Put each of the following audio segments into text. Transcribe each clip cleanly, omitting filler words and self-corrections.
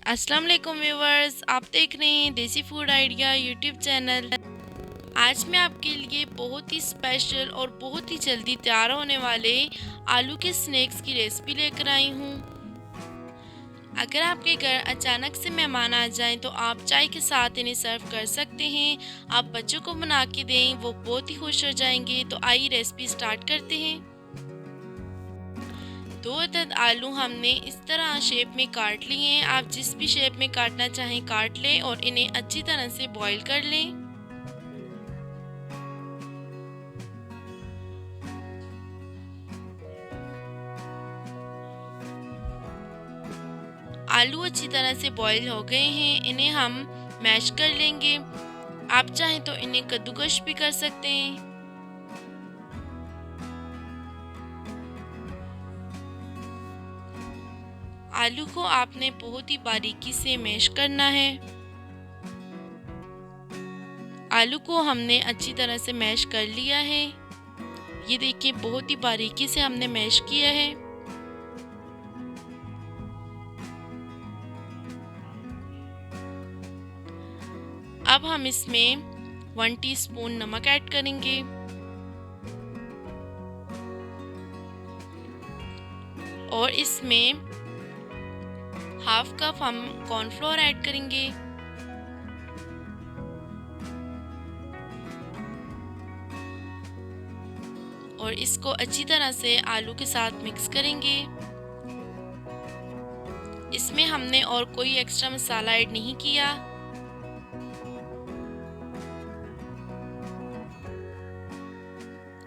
अस्सलाम वालेकुम व्यूवर्स, आप देख रहे हैं देसी फूड आइडिया यूट्यूब चैनल। आज मैं आपके लिए बहुत ही स्पेशल और बहुत ही जल्दी तैयार होने वाले आलू के स्नैक्स की रेसिपी लेकर आई हूँ। अगर आपके घर अचानक से मेहमान आ जाएं तो आप चाय के साथ इन्हें सर्व कर सकते हैं। आप बच्चों को बना के दें, वो बहुत ही खुश हो जाएंगे। तो आइए रेसिपी स्टार्ट करते हैं। 2 अदद आलू हमने इस तरह शेप में काट लिए हैं। आप जिस भी शेप में काटना चाहें काट लें और इन्हें अच्छी तरह से बॉईल कर लें। आलू अच्छी तरह से बॉईल हो गए हैं, इन्हें हम मैश कर लेंगे। आप चाहें तो इन्हें कद्दूकश भी कर सकते हैं। आलू को आपने बहुत ही बारीकी से मैश करना है। आलू को हमने अच्छी तरह से मैश कर लिया है। ये देखिए, बहुत ही बारीकी से हमने मैश किया है। अब हम इसमें 1 टीस्पून नमक ऐड करेंगे और इसमें हाफ कप हम कॉर्नफ्लोर ऐड करेंगे। और इसको अच्छी तरह से आलू के साथ मिक्स करेंगे। इसमें हमने और कोई एक्स्ट्रा मसाला ऐड नहीं किया।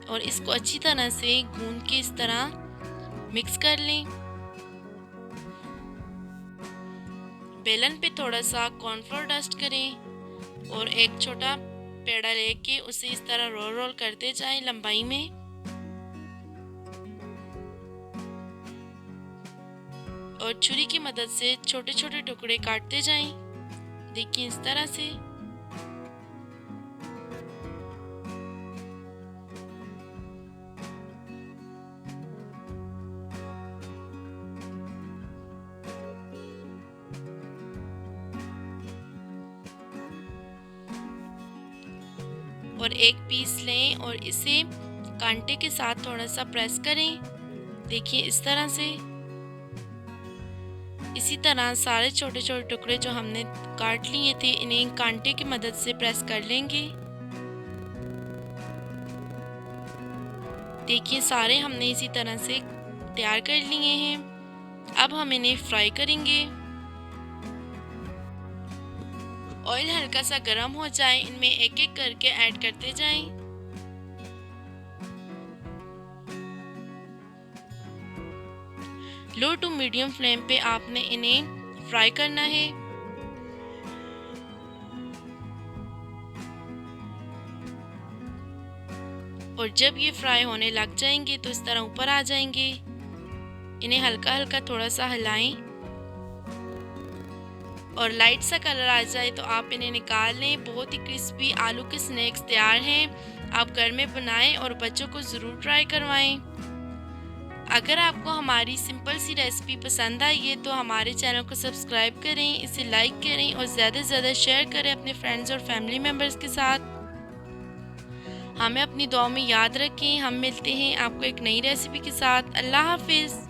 और इसको अच्छी तरह से गूंद के इस तरह मिक्स कर लें। बेलन पे थोड़ा सा कॉर्नफ्लोर डस्ट करें और एक छोटा पेड़ा लेके उसे इस तरह रोल रोल करते जाएं लंबाई में। और छुरी की मदद से छोटे छोटे टुकड़े काटते जाएं। देखिए, इस तरह से। और एक पीस लें और इसे कांटे के साथ थोड़ा सा प्रेस करें। देखिए, इस तरह से। इसी तरह सारे छोटे छोटे टुकड़े जो हमने काट लिए थे इन्हें कांटे की मदद से प्रेस कर लेंगे। देखिए, सारे हमने इसी तरह से तैयार कर लिए हैं। अब हम इन्हें फ्राई करेंगे। ऑयल हल्का सा गर्म हो जाए, इनमें एक एक करके ऐड करते जाएं। लो टू मीडियम फ्लेम पे आपने इन्हें फ्राई करना है। और जब ये फ्राई होने लग जाएंगे तो इस तरह ऊपर आ जाएंगे। इन्हें हल्का हल्का थोड़ा सा हिलाएं और लाइट सा कलर आ जाए तो आप इन्हें निकाल लें। बहुत ही क्रिस्पी आलू के स्नैक्स तैयार हैं। आप घर में बनाएं और बच्चों को ज़रूर ट्राई करवाएं। अगर आपको हमारी सिंपल सी रेसिपी पसंद आई है तो हमारे चैनल को सब्सक्राइब करें, इसे लाइक करें और ज़्यादा से ज़्यादा शेयर करें अपने फ्रेंड्स और फैमिली मेम्बर्स के साथ। हमें अपनी दुआ में याद रखें। हम मिलते हैं आपको एक नई रेसिपी के साथ। अल्लाह हाफिज़।